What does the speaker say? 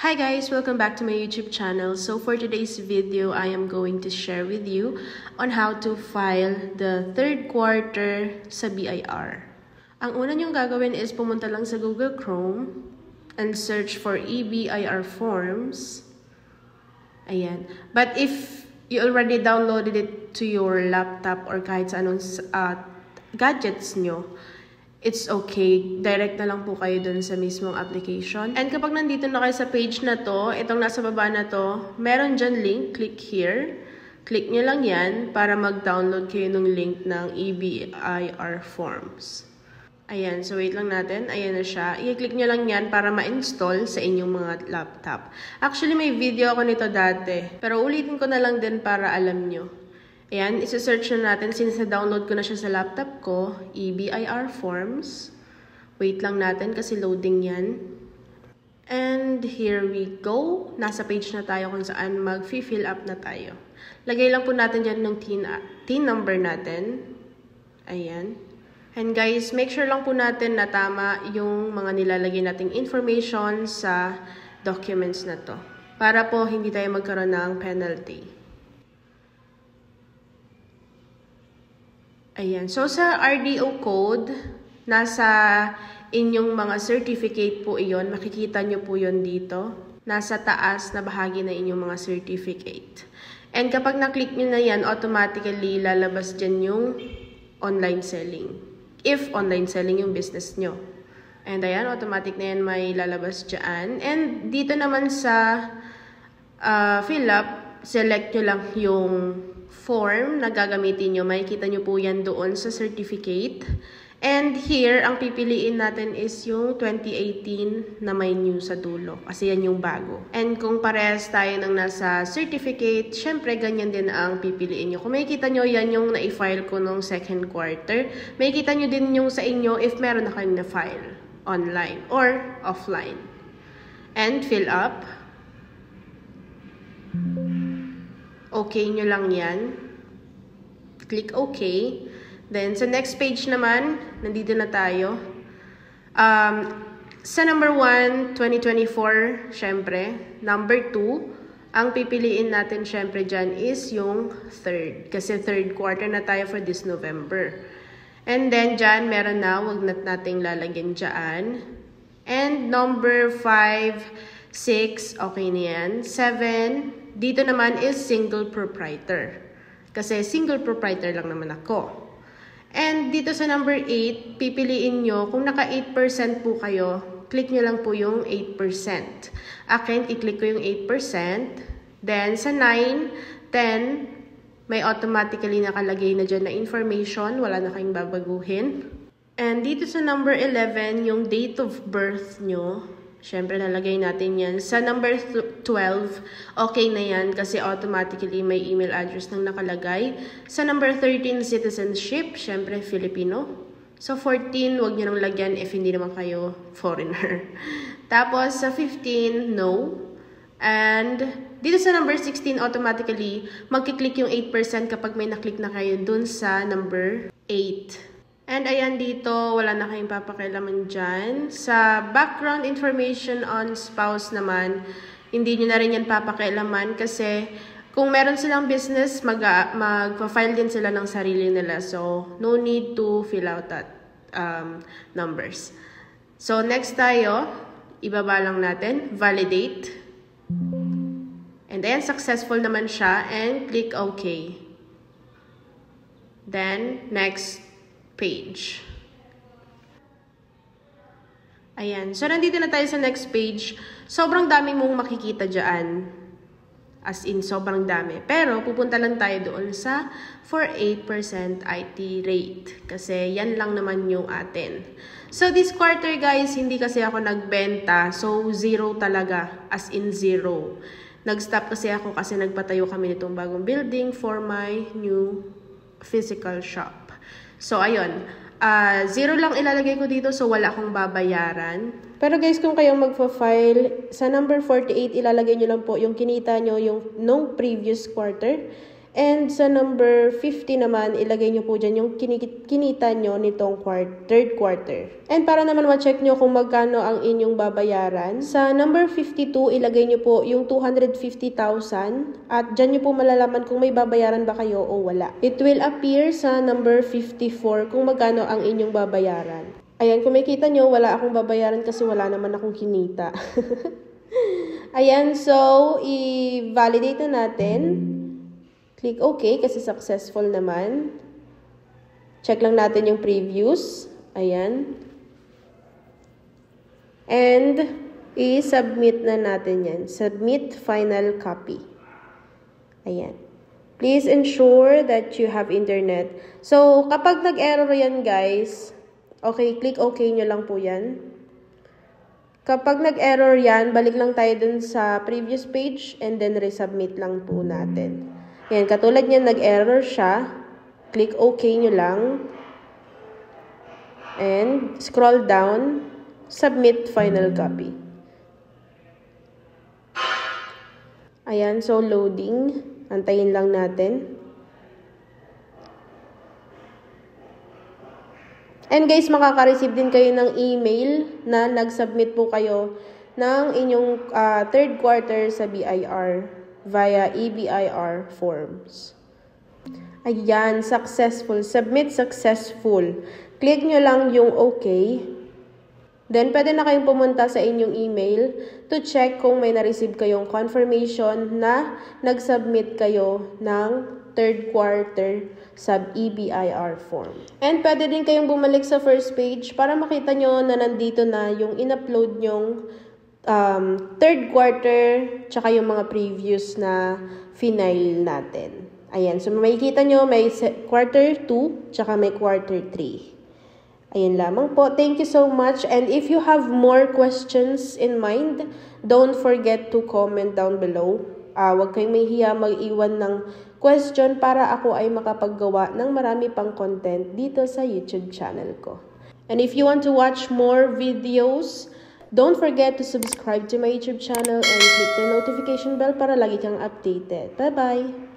Hi guys! Welcome back to my YouTube channel. So for today's video, I am going to share with you on how to file the third quarter sa BIR. Ang una nyong gagawin is pumunta lang sa Google Chrome and search for eBIR forms. Ayan. But if you already downloaded it to your laptop or kahit sa anong gadgets nyo, it's okay. Direct na lang po kayo dun sa mismong application. And kapag nandito na kayo sa page na to, itong nasa baba na to, meron dyan link, click here. Click nyo lang yan para mag-download kayo ng link ng eBIR forms. Ayan, so wait lang natin. Ayan na siya. I-click nyo lang yan para ma-install sa inyong mga laptop. Actually, may video ako nito dati. Pero ulitin ko na lang din para alam nyo. Ayan, isa-search na natin since na-download ko na siya sa laptop ko, eBIR forms. Wait lang natin kasi loading yan. And here we go. Nasa page na tayo kung saan mag-fill up na tayo. Lagay lang po natin dyan ng TIN number natin. Ayan. And guys, make sure lang po natin na tama yung mga nilalagay nating information sa documents na to. Para po hindi tayo magkaroon ng penalty. Ayan. So, sa RDO code, nasa inyong mga certificate po iyon. Makikita nyo po yon dito. Nasa taas na bahagi na inyong mga certificate. And kapag na-click nyo na yan, automatically lalabas dyan yung online selling. If online selling yung business nyo. And ayan, automatic na yan may lalabas dyan. And dito naman sa fill up, select nyo lang yung form na gagamitin nyo. Makikita nyo po yan doon sa certificate. And here, ang pipiliin natin is yung 2018 na may new sa dulo. Kasi yan yung bago. And kung parehas tayo ng nasa certificate, syempre ganyan din ang pipiliin nyo. Kung makikita nyo, yan yung na-file ko nung second quarter. Makikita nyo din yung sa inyo if meron na kayong na-file online or offline. And fill up. Okay nyo lang yan. Click OK. Then, sa next page naman, nandito na tayo. Sa number 1, 2024, syempre. Number 2, ang pipiliin natin syempre dyan is yung third. Kasi third quarter na tayo for this November. And then, dyan, meron na. Huwag nating lalagyan dyan. And number 5, 6, okay na yan. 7, dito naman is single proprietor. Kasi single proprietor lang naman ako. And dito sa number 8, pipiliin nyo, kung naka 8% po kayo, click nyo lang po yung 8%. Akin, i-click ko yung 8%. Then sa 9, 10, may automatically nakalagay na dyan na information. Wala na kayong babaguhin. And dito sa number 11, yung date of birth nyo, syempre, nalagay natin yan. Sa number 12, okay na yan kasi automatically may email address nang nakalagay. Sa number 13, citizenship, syempre, Filipino. So, 14, wag nyo nang lagyan if hindi naman kayo foreigner. Tapos, sa 15, no. And dito sa number 16, automatically, magkiklik yung 8% kapag may naklik na kayo dun sa number 8. And ayan dito, wala na kayong papakialaman dyan. Sa background information on spouse naman, hindi nyo na rin yan papakialaman kasi kung meron silang business, mag-file din sila ng sarili nila. So, no need to fill out that numbers. So, next tayo, ibaba lang natin, validate. And then, successful naman siya and click OK. Then, next page. Ayan. So, nandito na tayo sa next page. Sobrang dami mong makikita dyan. As in, sobrang dami. Pero, pupunta lang tayo doon sa for 8% IT rate. Kasi, yan lang naman yung atin. So, this quarter, guys, hindi kasi ako nagbenta. So, 0 talaga. As in, 0. Nag-stop kasi ako kasi nagpatayo kami nitong bagong building for my new physical shop. So, ayun. 0 lang ilalagay ko dito so wala akong babayaran. Pero guys, kung kayong magpa-file, sa number 48, ilalagay nyo lang po yung kinita nyo yung nung previous quarter. And sa number 50 naman, ilagay nyo po dyan yung kinita nyo nitong third quarter. And para naman ma-check nyo kung magkano ang inyong babayaran, sa number 52, ilagay nyo po yung 250,000 at dyan nyo po malalaman kung may babayaran ba kayo o wala. It will appear sa number 54 kung magkano ang inyong babayaran. Ayan, kung makita nyo, wala akong babayaran kasi wala naman akong kinita. Ayan, so, i-validate na natin. Click OK kasi successful naman. Check lang natin yung previews. Ayan. And, i-submit na natin yan. Submit final copy. Ayan. Please ensure that you have internet. So, kapag nag-error yan, guys, okay, click OK nyo lang po yan. Kapag nag-error yan, balik lang tayo dun sa previous page and then resubmit lang po natin. Yan, katulad niyan, nag-error siya. Click OK nyo lang. And scroll down. Submit final copy. Ayan, so loading. Antayin lang natin. And guys, makaka-receive din kayo ng email na nag-submit po kayo ng inyong third quarter sa BIR. Via EBIR forms. Ayan, successful. Submit successful. Click nyo lang yung OK. Then, pwede na kayong pumunta sa inyong email to check kung may na-receive kayong confirmation na nag-submit kayo ng third quarter sa EBIR form. And pwede din kayong bumalik sa first page para makita nyo na nandito na yung in-upload nyong third quarter, tsaka yung mga previews na final natin. Ayan, so makikita nyo may quarter 2, tsaka may quarter 3. Ayan lamang po. Thank you so much. And if you have more questions in mind, don't forget to comment down below. Huwag kayong mahihiya mag-iwan ng question para ako ay makapaggawa ng marami pang content dito sa YouTube channel ko. And if you want to watch more videos, don't forget to subscribe to my YouTube channel and click the notification bell para lagi kang updated. Bye-bye!